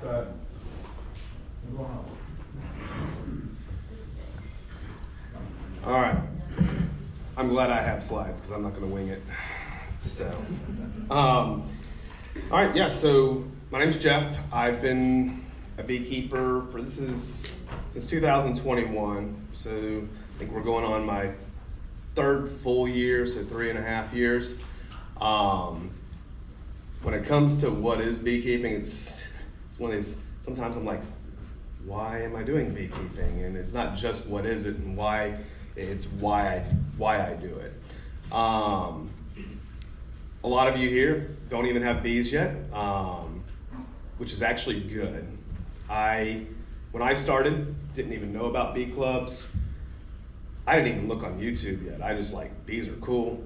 All right. I'm glad I have slides because I'm not going to wing it. So, all right, yeah, so my name's Jeff. I've been a beekeeper since 2021. So I think we're going on my third full year, so 3.5 years. When it comes to what is beekeeping, it's one of these, sometimes I'm like, why am I doing beekeeping? And it's not just what is it and why, it's why I do it. A lot of you here don't even have bees yet, which is actually good. When I started, didn't even know about bee clubs. I didn't even look on YouTube yet. I just like, bees are cool.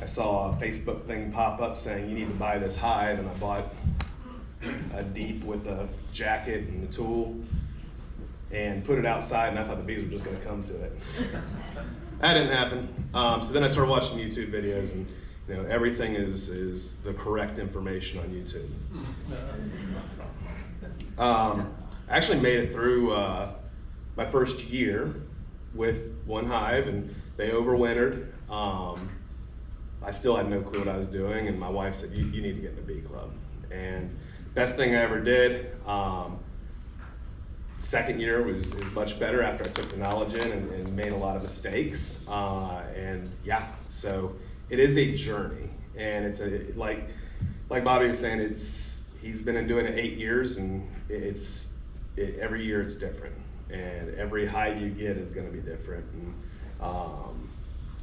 I saw a Facebook thing pop up saying you need to buy this hive, and I bought a deep with a jacket and a tool and put it outside, and I thought the bees were just gonna come to it. That didn't happen. So then I started watching YouTube videos, and everything is the correct information on YouTube. I actually made it through my first year with one hive, and they overwintered. I still had no clue what I was doing, and my wife said, you need to get in a bee club. And best thing I ever did. Second year was much better after I took the knowledge in and made a lot of mistakes. And yeah, so it is a journey, and it's like Bobby was saying, he's been doing it 8 years, and every year it's different, and every hive you get is going to be different. And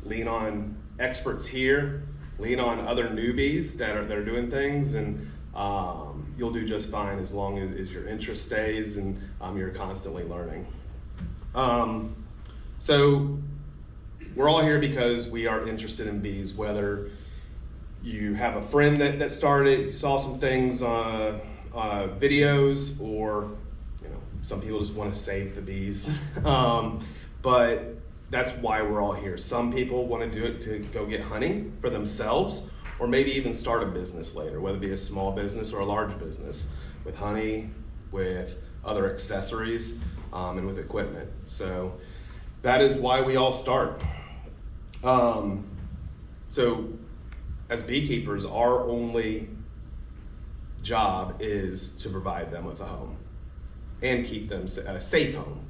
lean on experts here, lean on other newbies that are doing things, and you'll do just fine as long as your interest stays and you're constantly learning. So we're all here because we are interested in bees, whether you have a friend that started, you saw some things on videos, or some people just want to save the bees. But that's why we're all here. Some people want to do it to go get honey for themselves, or maybe even start a business later, whether it be a small business or a large business, with honey, with other accessories, and with equipment. So that is why we all start. So as beekeepers, our only job is to provide them with a home and keep them a safe home.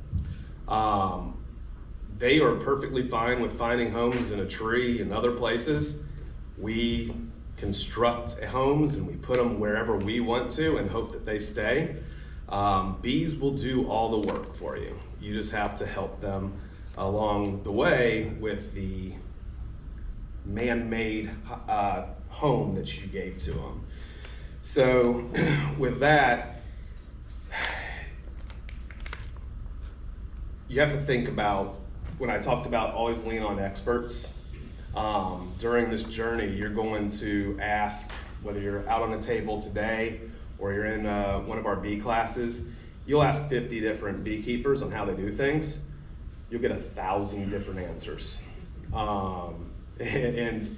They are perfectly fine with finding homes in a tree and other places. We construct homes and we put them wherever we want to and hope that they stay. Bees will do all the work for you. You just have to help them along the way with the man-made home that you gave to them. So with that, you have to think about, when I talked about always lean on experts, during this journey, you're going to ask, whether you're out on a table today or you're in one of our bee classes, you'll ask 50 different beekeepers on how they do things. You'll get 1,000 different answers. And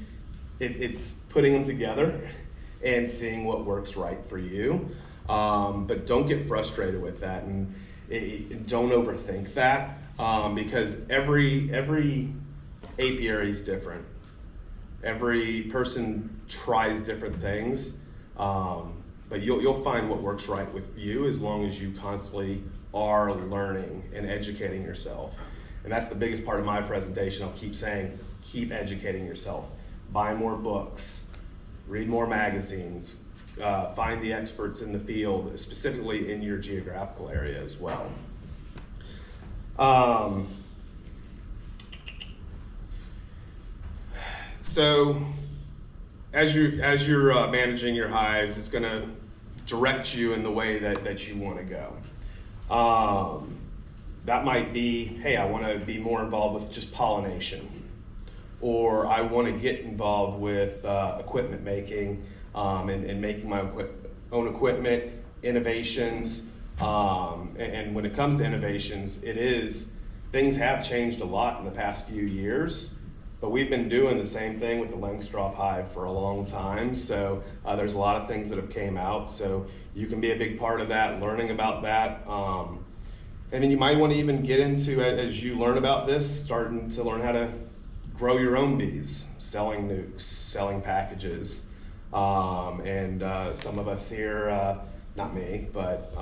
it's putting them together and seeing what works right for you. But don't get frustrated with that, and don't overthink that, because every apiary is different. Every person tries different things, but you'll find what works right with you as long as you constantly are learning and educating yourself. And that's the biggest part of my presentation. I'll keep saying, keep educating yourself. Buy more books, read more magazines, find the experts in the field, specifically in your geographical area as well. So as you're managing your hives, it's going to direct you in the way that you want to go. That might be, hey, I want to be more involved with just pollination, or I want to get involved with equipment making, and making my own equipment, innovations. And when it comes to innovations, things have changed a lot in the past few years. But we've been doing the same thing with the Langstroth hive for a long time, so there's a lot of things that have came out, so you can be a big part of that, learning about that. And then you might want to even get into, as you learn about this, starting to learn how to grow your own bees, selling nukes, selling packages. And some of us here, not me, but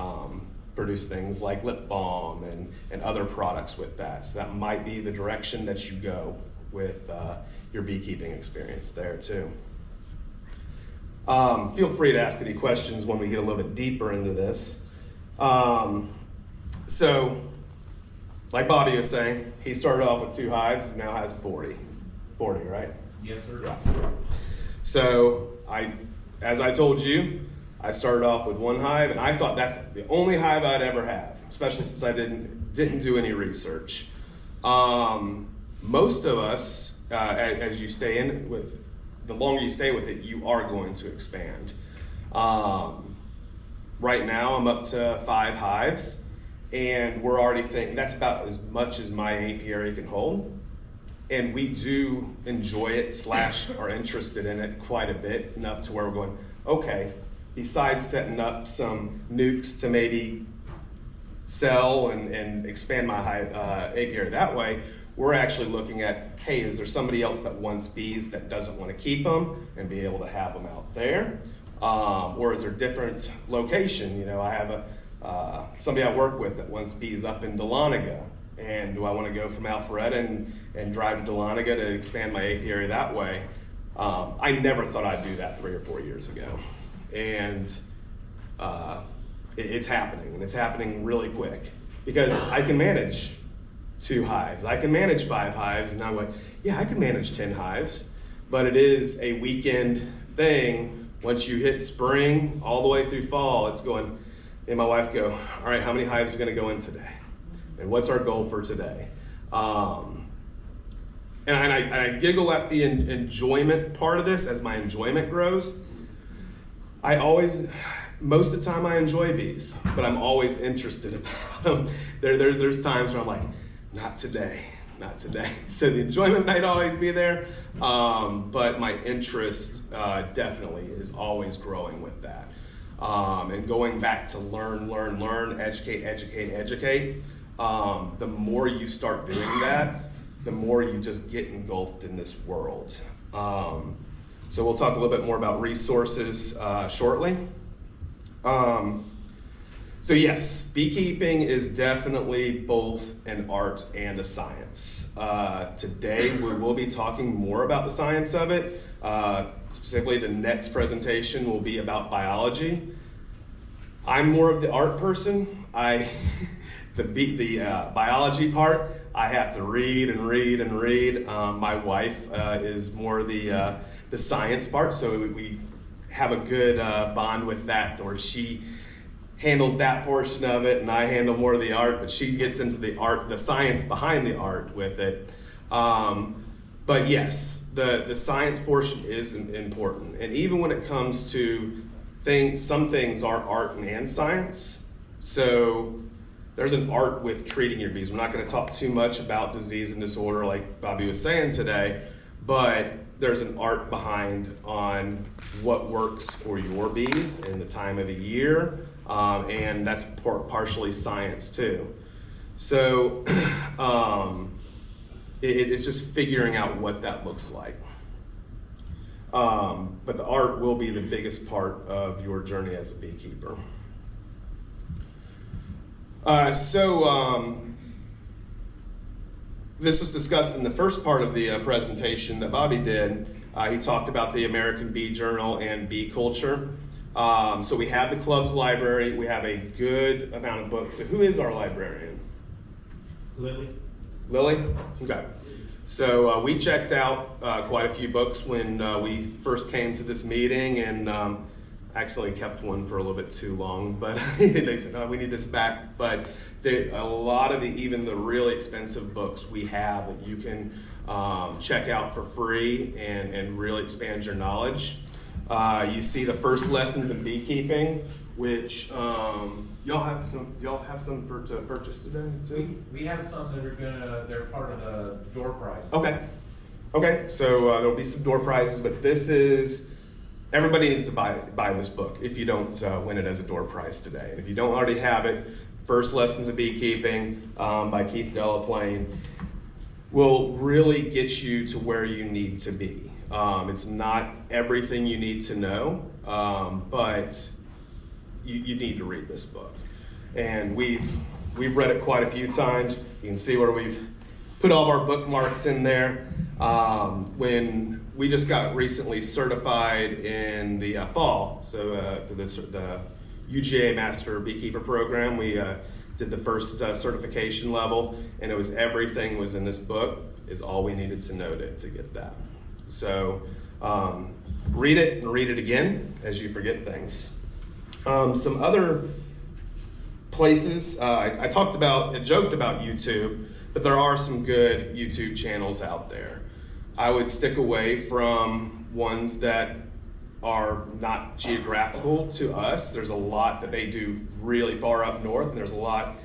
produce things like lip balm and other products with that. So that might be the direction that you go with your beekeeping experience there too. Feel free to ask any questions when we get a little bit deeper into this. So, like Bobby was saying, he started off with 2 hives, now has 40. 40, right? Yes, sir. Yeah. So, as I told you, I started off with 1 hive, and I thought that's the only hive I'd ever have, especially since I didn't do any research. Most of us, as you stay in with, the longer you stay with it, you are going to expand. Right now, I'm up to 5 hives, and we're already thinking that's about as much as my apiary can hold. And we do enjoy it / are interested in it quite a bit, enough to where we're going, okay, besides setting up some nukes to maybe sell and expand my hive apiary that way, we're actually looking at, hey, is there somebody else that wants bees that doesn't want to keep them and be able to have them out there? Or is there a different location? You know, I have somebody I work with that wants bees up in Dahlonega, and do I want to go from Alpharetta and drive to Dahlonega to expand my apiary that way? I never thought I'd do that 3 or 4 years ago, and it's happening, and it's happening really quick because I can manage 2 hives, I can manage 5 hives, and I'm like, yeah, I can manage 10 hives, but it is a weekend thing. Once you hit spring all the way through fall, it's going, me and my wife go, all right, how many hives are going to go in today? And what's our goal for today? And I giggle at the enjoyment part of this as my enjoyment grows. Most of the time I enjoy bees, but I'm always interested about them. There's times where I'm like, not today. So the enjoyment might always be there, but my interest definitely is always growing with that. And going back to learn, educate. The more you start doing that, the more you just get engulfed in this world. So we'll talk a little bit more about resources shortly. So yes, beekeeping is definitely both an art and a science. Today we will be talking more about the science of it. Specifically, the next presentation will be about biology. I'm more of the art person. The biology part, I have to read and read. My wife is more the science part, so we have a good bond with that, where she handles that portion of it, and I handle more of the art, but she gets into the science behind the art with it. But yes, the science portion is important, and even when it comes to some things are art and science. So there's an art with treating your bees. We're not going to talk too much about disease and disorder like Bobby was saying today, but there's an art behind on what works for your bees and the time of the year, and that's partially science too. So it's just figuring out what that looks like. But the art will be the biggest part of your journey as a beekeeper. This was discussed in the first part of the presentation that Bobby did. He talked about the American Bee Journal and bee culture. So we have the club's library. We have a good amount of books. So who is our librarian? Lily. Lily? Okay. So we checked out quite a few books when we first came to this meeting, and actually kept one for a little bit too long, but they said, oh, we need this back. But a lot of even the really expensive books we have that you can check out for free and really expand your knowledge. You see the first lessons in beekeeping, which y'all have some to purchase today too? We have some that they're part of the door prize. Okay. Okay, so there'll be some door prizes, but everybody needs to buy this book if you don't win it as a door prize today. And if you don't already have it, First Lessons of Beekeeping by Keith Delaplane will really get you to where you need to be. It's not everything you need to know, but you need to read this book. And we've read it quite a few times. You can see where we've put all of our bookmarks in there. When we just got recently certified in the fall, so for the UGA Master Beekeeper Program, we did the first certification level, and it was everything was in this book is all we needed to know to get that. So read it and read it again as you forget things. Some other places, I joked about YouTube, but there are some good YouTube channels out there. I would stick away from ones that are not geographical to us. There's a lot that they do really far up north, and there's a lot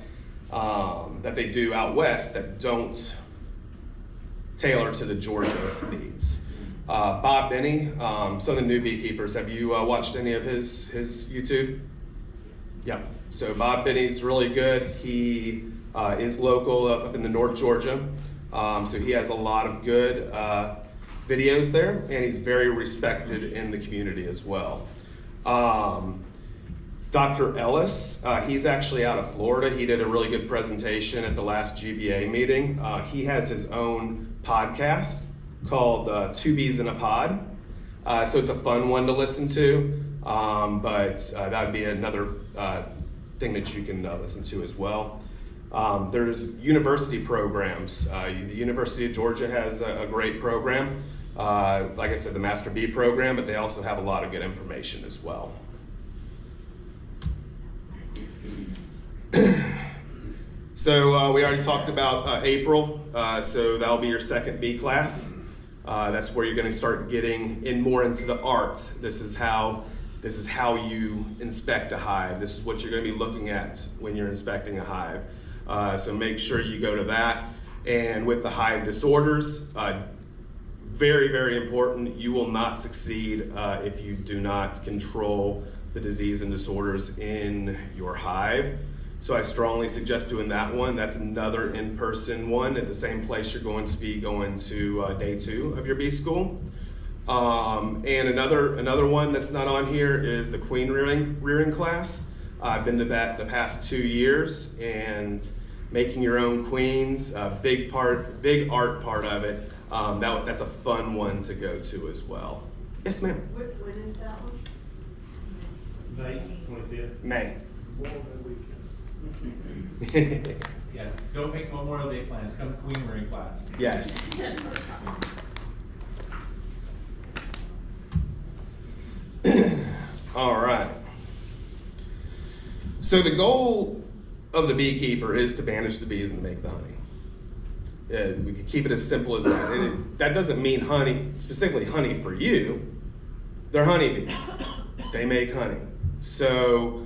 that they do out west that don't tailor to the Georgia needs. Bob Benny, some of the new beekeepers, have you watched any of his YouTube? Yeah, so Bob Benny's really good. He is local up in the North Georgia, so he has a lot of good videos there, and he's very respected in the community as well. Dr. Ellis, he's actually out of Florida. He did a really good presentation at the last GBA meeting. He has his own podcast called Two Bees in a Pod. So it's a fun one to listen to, but that would be another thing that you can listen to as well. There's university programs. The University of Georgia has a great program. Like I said, the Master Bee program, but they also have a lot of good information as well. So we already talked about April, so that'll be your second bee class. That's where you're going to start getting more into the art. This is how you inspect a hive. This is what you're going to be looking at when you're inspecting a hive. So make sure you go to that. And with the hive disorders, very, very important. You will not succeed if you do not control the disease and disorders in your hive. So I strongly suggest doing that one. That's another in-person one at the same place you're going to be going to day 2 of your bee school. And another one that's not on here is the queen rearing class. I've been to that the past 2 years, and making your own queens, a big art part of it. That's a fun one to go to as well. Yes, ma'am. When is that one? May 25th. May. Yeah, don't make Memorial Day plans. Come to queen rearing class. Yes. All right. So the goal of the beekeeper is to manage the bees and to make the honey. We could keep it as simple as that. And that doesn't mean honey, specifically honey for you. They're honeybees. They make honey. So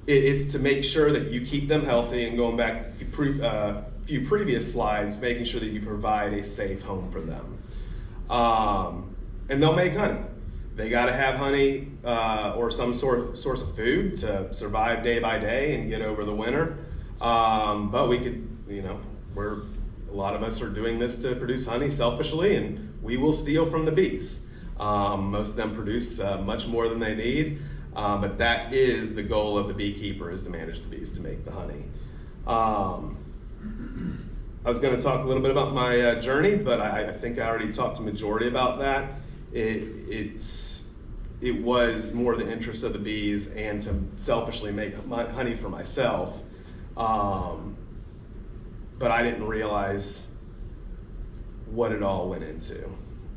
it's to make sure that you keep them healthy, and going back a few previous slides, making sure that you provide a safe home for them. And they'll make honey. They got to have honey or some source of food to survive day by day and get over the winter. But we could, a lot of us are doing this to produce honey selfishly, and we will steal from the bees. Most of them produce much more than they need, but that is the goal of the beekeeper, is to manage the bees to make the honey. I was going to talk a little bit about my journey, but I think I already talked a majority about that. It was more the interest of the bees and to selfishly make honey for myself. But I didn't realize what it all went into.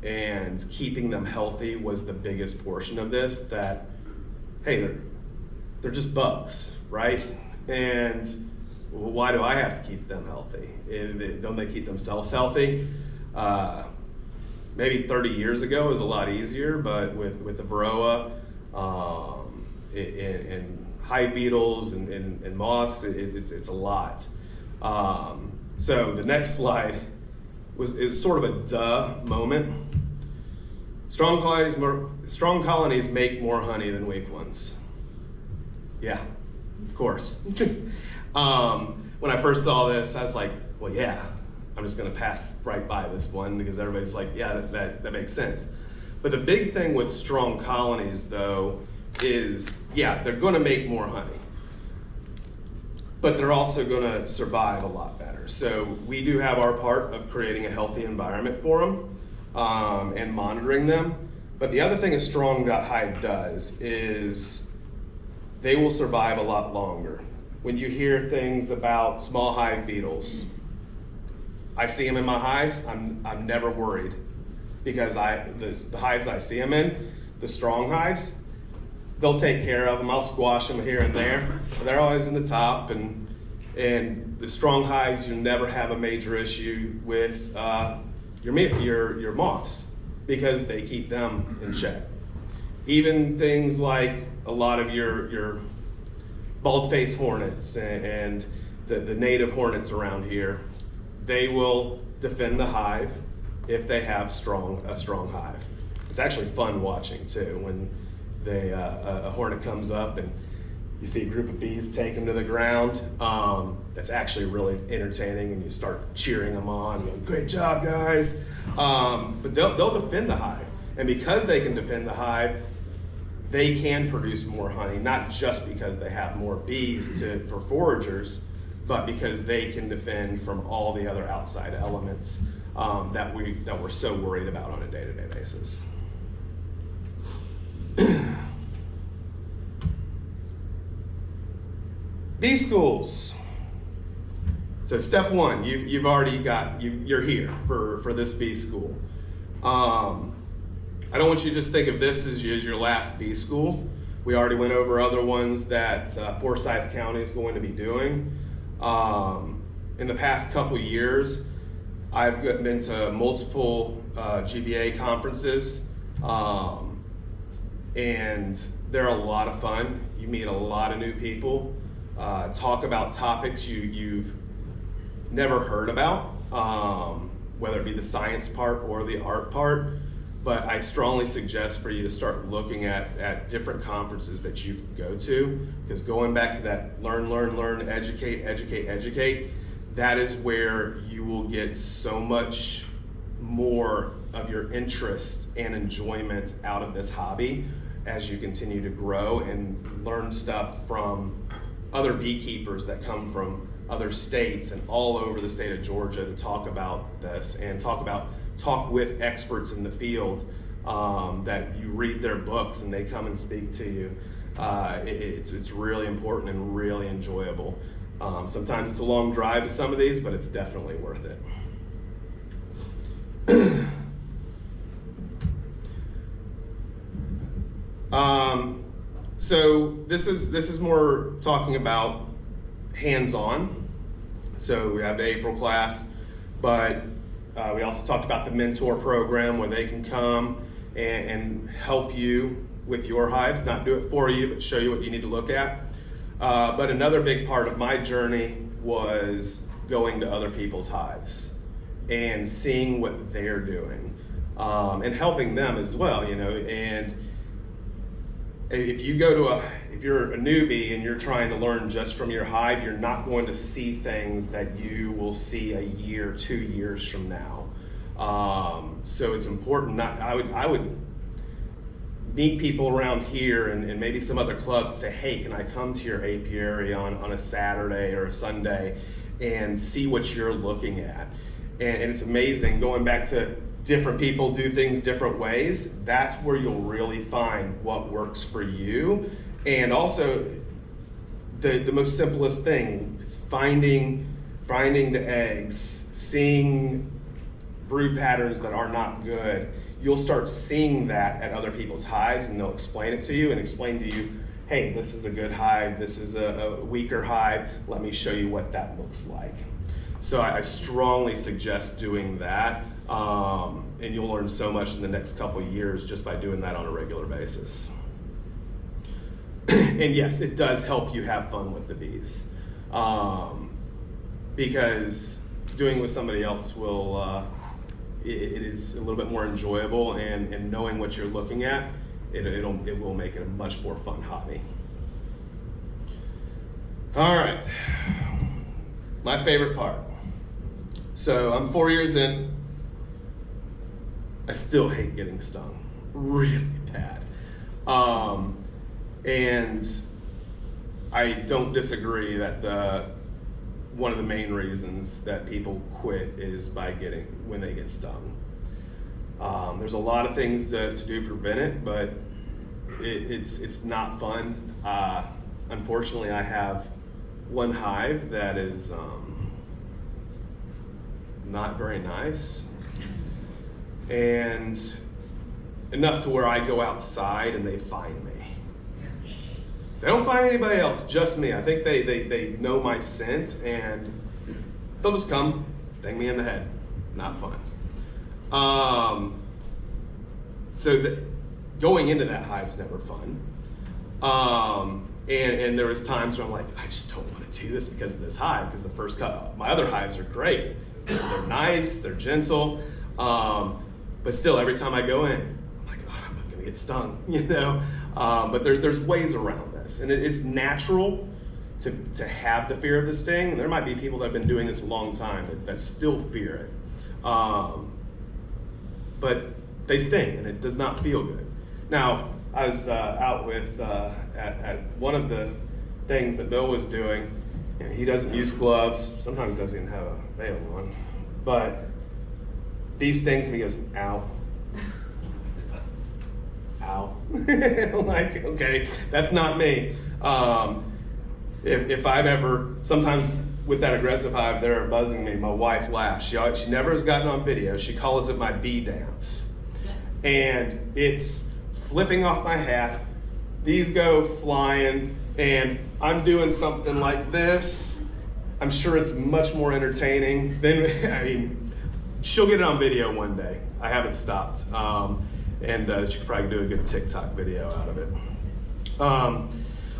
And keeping them healthy was the biggest portion of this. That, hey, they're just bugs, right? And why do I have to keep them healthy? Don't they keep themselves healthy? Maybe 30 years ago it was a lot easier, but with the varroa and hive beetles and moths, it's a lot. So the next slide is sort of a duh moment. Strong colonies make more honey than weak ones. Yeah, of course. When I first saw this, I was like, well, yeah, I'm just going to pass right by this one because everybody's like, yeah, that makes sense. But the big thing with strong colonies, though, is, yeah, they're going to make more honey, but they're also going to survive a lot better. So we do have our part of creating a healthy environment for them and monitoring them. But the other thing a strong hive does is they will survive a lot longer. When you hear things about small hive beetles, I see them in my hives, I'm never worried because the hives I see them in, the strong hives, they'll take care of them. I'll squash them here and there, but they're always in the top. And the strong hives, you'll never have a major issue with your moths because they keep them in check. Even things like a lot of your bald-faced hornets and the native hornets around here, they will defend the hive if they have a strong hive. It's actually fun watching too when a hornet comes up and you see a group of bees take them to the ground. That's actually really entertaining, and you start cheering them on, going, great job, guys. But they'll defend the hive, and because they can defend the hive, they can produce more honey, not just because they have more bees for foragers, but because they can defend from all the other outside elements that we're so worried about on a day-to-day basis. Bee schools. So step one, you've already you're here for this bee school. I don't want you to just think of this as your last bee school. We already went over other ones that Forsyth County is going to be doing. In the past couple years, I've been to multiple GBA conferences, and they're a lot of fun. You meet a lot of new people, talk about topics you've never heard about, whether it be the science part or the art part. But I strongly suggest for you to start looking at different conferences that you can go to, because going back to that learn, educate, that is where you will get so much more of your interest and enjoyment out of this hobby as you continue to grow and learn stuff from other beekeepers that come from other states and all over the state of Georgia to talk about this and talk with experts in the field, that you read their books and they come and speak to you. It's really important and really enjoyable. Sometimes it's a long drive to some of these, but it's definitely worth it. So this is more talking about hands-on. So we have the April class, but we also talked about the mentor program where they can come and help you with your hives, not do it for you, but show you what you need to look at. But another big part of my journey was going to other people's hives and seeing what they're doing, and helping them as well, you know. And if you're a newbie and you're trying to learn just from your hive, you're not going to see things that you will see a year, 2 years from now. So it's important. I would meet people around here and maybe some other clubs, say, hey, can I come to your apiary on a Saturday or a Sunday and see what you're looking at? And it's amazing, going back to different people do things different ways. That's where you'll really find what works for you. And also, the most simplest thing is finding the eggs, seeing brood patterns that are not good. You'll start seeing that at other people's hives, and they'll explain it to you and explain to you, hey, this is a good hive, this is a weaker hive, let me show you what that looks like. So I strongly suggest doing that, and you'll learn so much in the next couple of years just by doing that on a regular basis. And yes, it does help you have fun with the bees, because doing it with somebody else will it is a little bit more enjoyable, and knowing what you're looking at, it will make it a much more fun hobby. All right, my favorite part. So I'm 4 years in. I still hate getting stung, really bad. And I don't disagree that one of the main reasons that people quit is when they get stung. There's a lot of things to do to prevent it, but it's not fun. Unfortunately, I have one hive that is not very nice, and enough to where I go outside and they find me. They don't find anybody else, just me. I think they know my scent, and they'll just come, sting me in the head. Not fun. So going into that hive's never fun. And there was times where I'm like, I just don't want to do this because of this hive, because the first cut, my other hives are great. They're nice, they're gentle, but still every time I go in, I'm like, oh, I'm not gonna get stung, you know? But there's ways around this, and it's natural to have the fear of the sting. And there might be people that have been doing this a long time that still fear it. But they sting, and it does not feel good. Now, I was out with, at one of the things that Bill was doing, and he doesn't use gloves, sometimes doesn't even have a veil on, but bee stings, and he goes, ow. Ow. I'm like, okay, that's not me. If I've ever, sometimes with that aggressive hive, they're buzzing me, my wife laughs. She never has gotten on video. She calls it my bee dance. And it's flipping off my hat. These go flying, and I'm doing something like this. I'm sure it's much more entertaining than, I mean, she'll get it on video one day. I haven't stopped. And she could probably do a good TikTok video out of it.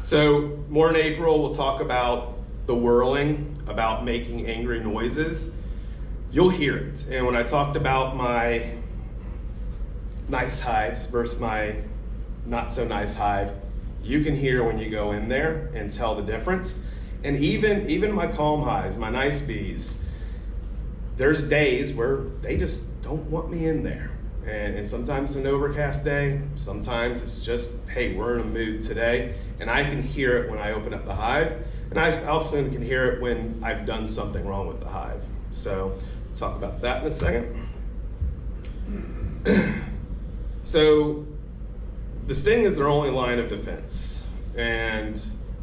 So more in April, we'll talk about the whirling, about making angry noises. You'll hear it. And when I talked about my nice hives versus my not so nice hive, you can hear when you go in there and tell the difference. And even my calm hives, my nice bees, there's days where they just don't want me in there. And sometimes it's an overcast day, sometimes it's just, hey, we're in a mood today, and I can hear it when I open up the hive, and I also can hear it when I've done something wrong with the hive. So we'll talk about that in a second. So the sting is their only line of defense, and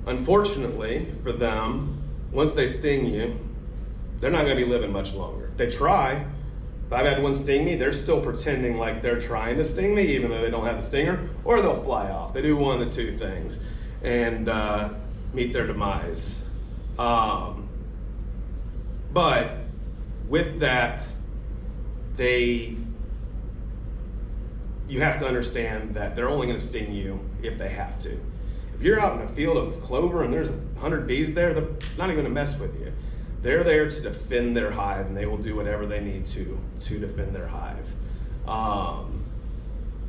unfortunately for them, once they sting you, they're not going to be living much longer. They try. If I've had one sting me, they're still pretending like they're trying to sting me, even though they don't have the stinger, or they'll fly off. They do one of the two things and meet their demise. But with that, you have to understand that they're only going to sting you if they have to. If you're out in a field of clover and there's 100 bees there, they're not even going to mess with you. They're there to defend their hive, and they will do whatever they need to defend their hive.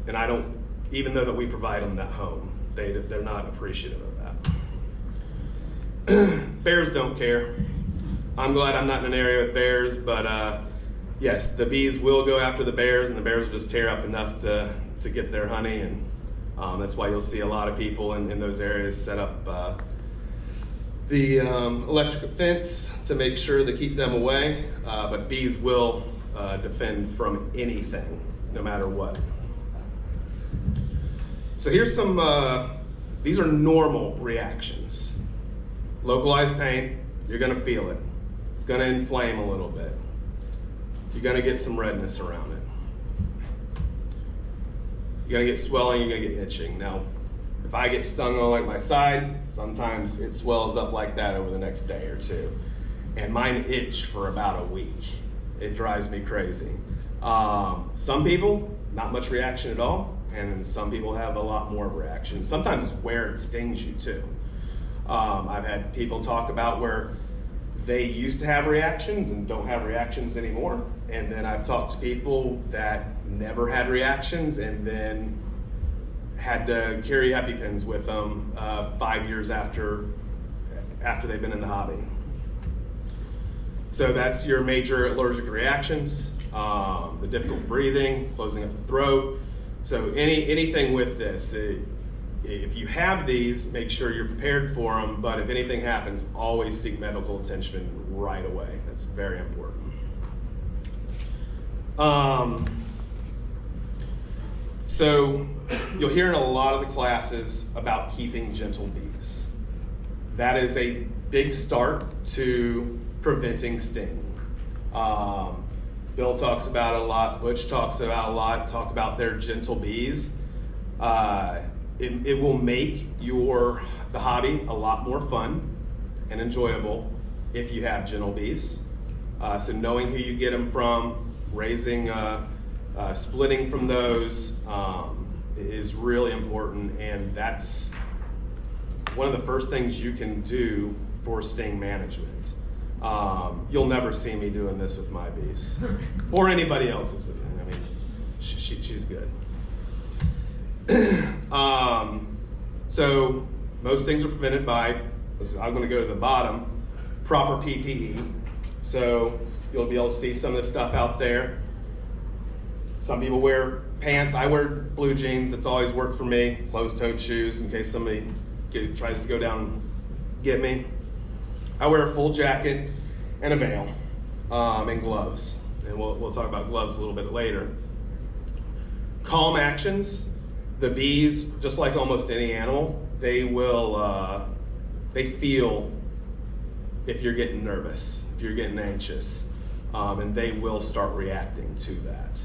And I don't, even though that we provide them that home, they're not appreciative of that. Bears don't care. I'm glad I'm not in an area with bears, but yes, the bees will go after the bears, and the bears will just tear up enough to get their honey, and that's why you'll see a lot of people in those areas set up the electric fence to make sure to keep them away, but bees will defend from anything, no matter what. So here's some, these are normal reactions. Localized pain, you're gonna feel it. It's gonna inflame a little bit. You're gonna get some redness around it. You're gonna get swelling, you're gonna get itching. Now, if I get stung on like my side, sometimes it swells up like that over the next day or two. And mine itch for about a week. It drives me crazy. Some people, not much reaction at all, and some people have a lot more reaction. Sometimes it's where it stings you too. I've had people talk about where they used to have reactions and don't have reactions anymore. And then I've talked to people that never had reactions and then had to carry EpiPens with them 5 years after they've been in the hobby. So that's your major allergic reactions, the difficult breathing, closing up the throat. So anything with this, if you have these, make sure you're prepared for them, but if anything happens, always seek medical attention right away. That's very important. So you'll hear in a lot of the classes about keeping gentle bees. That is a big start to preventing stinging. Bill talks about it a lot, Butch talks about it a lot, talk about their gentle bees. It will make the hobby a lot more fun and enjoyable if you have gentle bees. So knowing who you get them from, raising, splitting from those is really important, and that's one of the first things you can do for sting management. You'll never see me doing this with my bees or anybody else's. I mean, she's good. So most things are prevented by, I'm going to go to the bottom, proper PPE. So you'll be able to see some of the stuff out there. Some people wear pants. I wear blue jeans. That's always worked for me. Closed-toed shoes in case somebody tries to go down and get me. I wear a full jacket and a veil and gloves. And we'll talk about gloves a little bit later. Calm actions. The bees, just like almost any animal, they will, they feel if you're getting nervous, if you're getting anxious, and they will start reacting to that.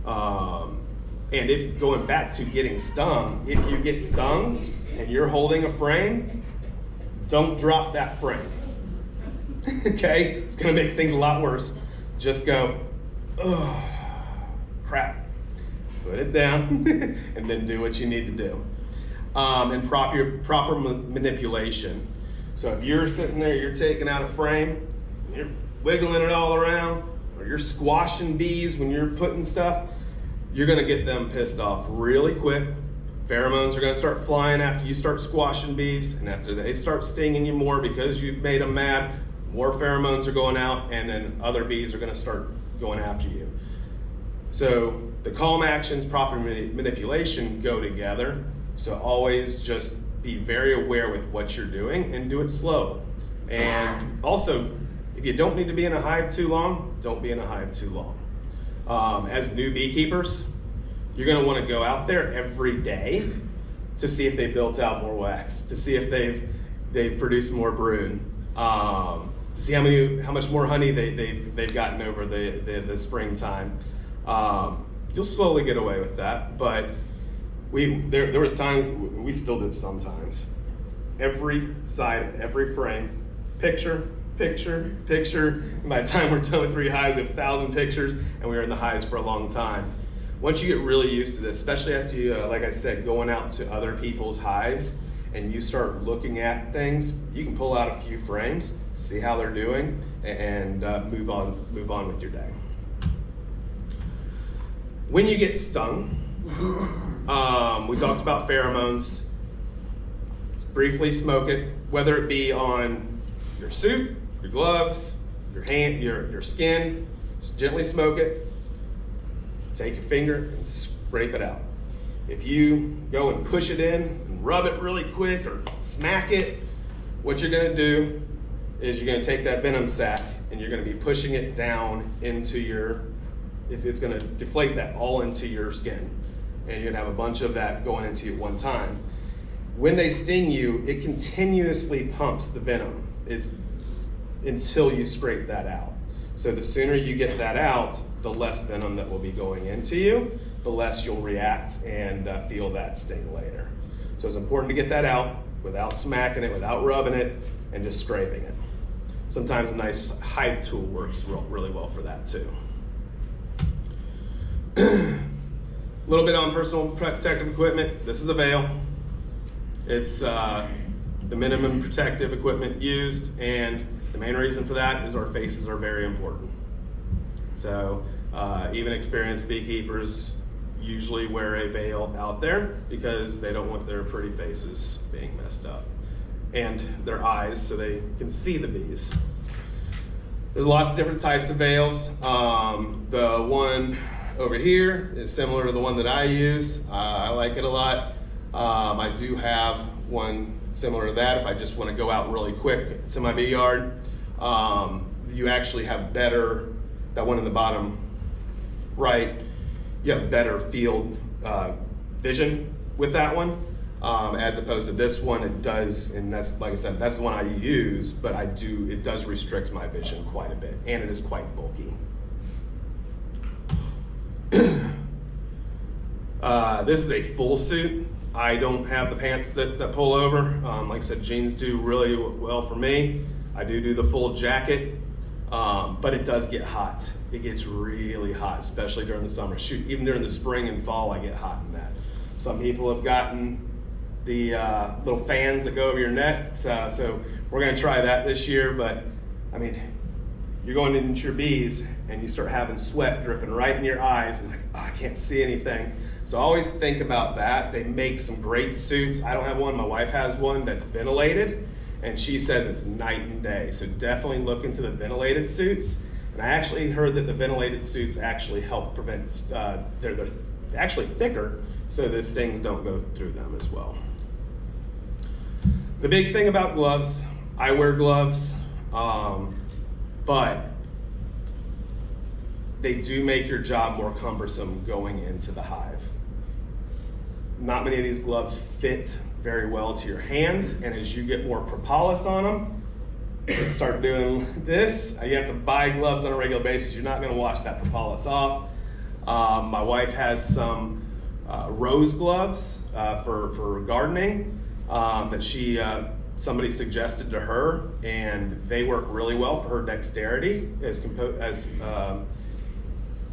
And if going back to getting stung, if you get stung and you're holding a frame, don't drop that frame. Okay? It's gonna make things a lot worse. Just go, oh, crap. Put it down and then do what you need to do. And proper manipulation. So if you're sitting there, you're taking out a frame, you're wiggling it all around, or you're squashing bees when you're putting stuff, you're gonna get them pissed off really quick. Pheromones are gonna start flying after you start squashing bees, and after they start stinging you more because you've made them mad, more pheromones are going out, and then other bees are gonna start going after you. So the calm actions, proper manipulation go together. So always just be very aware with what you're doing and do it slow. And also, if you don't need to be in a hive too long, don't be in a hive too long. As new beekeepers, you're gonna wanna go out there every day to see if they built out more wax, to see if they've produced more brood, to see how much more honey they've gotten over the springtime. You'll slowly get away with that, but there was time, we still did sometimes. Every side, every frame, picture, picture, picture. By the time we're done with 3 hives, we have 1,000 pictures, and we were in the hives for a long time. Once you get really used to this, especially after you, like I said, going out to other people's hives, and you start looking at things, you can pull out a few frames, see how they're doing, and move on with your day. When you get stung, we talked about pheromones. Just briefly smoke it, whether it be on your suit, your gloves, your hand, your skin. Just gently smoke it. Take your finger and scrape it out. If you go and push it in and rub it really quick or smack it, what you're gonna do is you're gonna take that venom sac and you're gonna be pushing it down into your, it's gonna deflate that all into your skin. And you're gonna have a bunch of that going into you at one time. When they sting you, it continuously pumps the venom. It's until you scrape that out. So the sooner you get that out, the less venom that will be going into you, the less you'll react and feel that sting later. So it's important to get that out without smacking it, without rubbing it, and just scraping it. Sometimes a nice hive tool works really well for that too. A little bit on personal protective equipment. This is a veil. It's the minimum protective equipment used, and The main reason for that is our faces are very important. So even experienced beekeepers usually wear a veil out there because they don't want their pretty faces being messed up. And their eyes so they can see the bees. There's lots of different types of veils. The one over here is similar to the one that I use. I like it a lot. I do have one similar to that if I just want to go out really quick to my bee yard. You actually have better, that one in the bottom right, you have better field vision with that one. As opposed to this one, it does, and that's, like I said, that's the one I use, but it does restrict my vision quite a bit, and it is quite bulky. This is a full suit. I don't have the pants that pull over. Like I said, jeans do really well for me. I do the full jacket, but it does get hot. It gets really hot, especially during the summer. Shoot, even during the spring and fall, I get hot in that. Some people have gotten the little fans that go over your neck. So we're gonna try that this year, but I mean, you're going into your bees and you start having sweat dripping right in your eyes and like, oh, I can't see anything. So always think about that. They make some great suits. I don't have one, my wife has one that's ventilated and she says it's night and day. So definitely look into the ventilated suits. And I actually heard that the ventilated suits actually help prevent, they're actually thicker so the stings don't go through them as well. The big thing about gloves, I wear gloves, but they do make your job more cumbersome going into the hive. Not many of these gloves fit very well to your hands, and as you get more propolis on them, you start doing this. You have to buy gloves on a regular basis. You're not gonna wash that propolis off. My wife has some rose gloves for gardening that somebody suggested to her, and they work really well for her dexterity as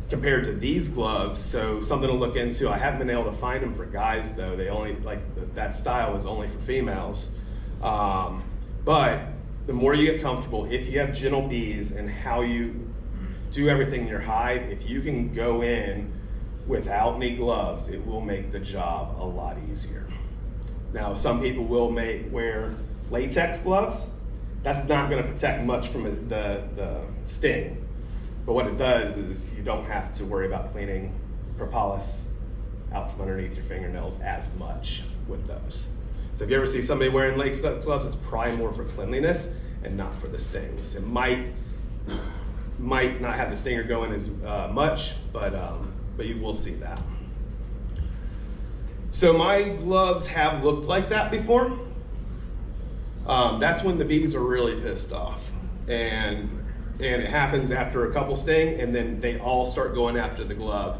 compared to these gloves. So something to look into. I haven't been able to find them for guys though. They only, that style is only for females. But the more you get comfortable, if you have gentle bees and how you do everything in your hive, if you can go in without any gloves, it will make the job a lot easier. Now, some people will wear latex gloves. That's not gonna protect much from the sting. But what it does is you don't have to worry about cleaning propolis out from underneath your fingernails as much with those. So if you ever see somebody wearing latex gloves, it's probably more for cleanliness and not for the stings. It might not have the stinger going as much, but you will see that. So my gloves have looked like that before. That's when the bees are really pissed off. And it happens after a couple sting, and then they all start going after the glove.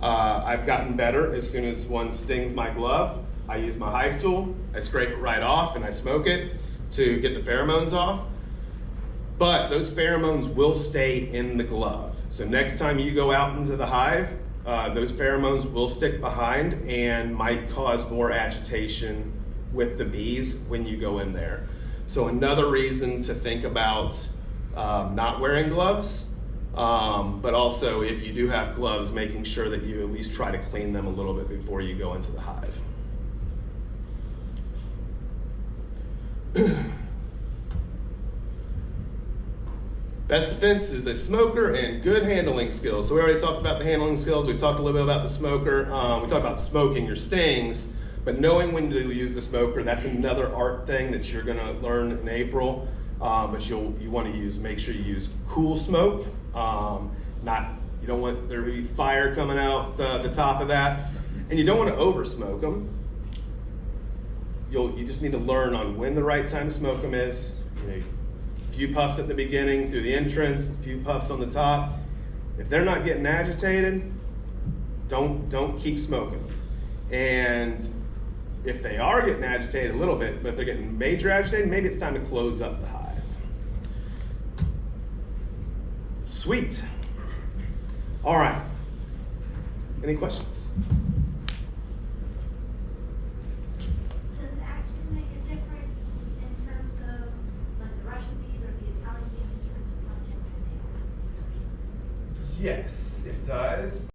I've gotten better. As soon as one stings my glove, I use my hive tool, I scrape it right off, and I smoke it to get the pheromones off. But those pheromones will stay in the glove. So next time you go out into the hive, those pheromones will stick behind and might cause more agitation with the bees when you go in there. So another reason to think about not wearing gloves, but also if you do have gloves, making sure that you at least try to clean them a little bit before you go into the hive. Best defense is a smoker and good handling skills. So we already talked about the handling skills. We talked a little bit about the smoker. We talked about smoking your stings, but knowing when to use the smoker, that's another art thing that you're gonna learn in April. But you want to make sure you use cool smoke. You don't want there to be fire coming out the top of that, and you don't want to over smoke them. You just need to learn on when the right time to smoke them is. A few puffs at the beginning through the entrance, a few puffs on the top. If they're not getting agitated, don't keep smoking them. And if they are getting agitated a little bit, but if they're getting major agitated, maybe it's time to close up the hive. Sweet. All right. Any questions?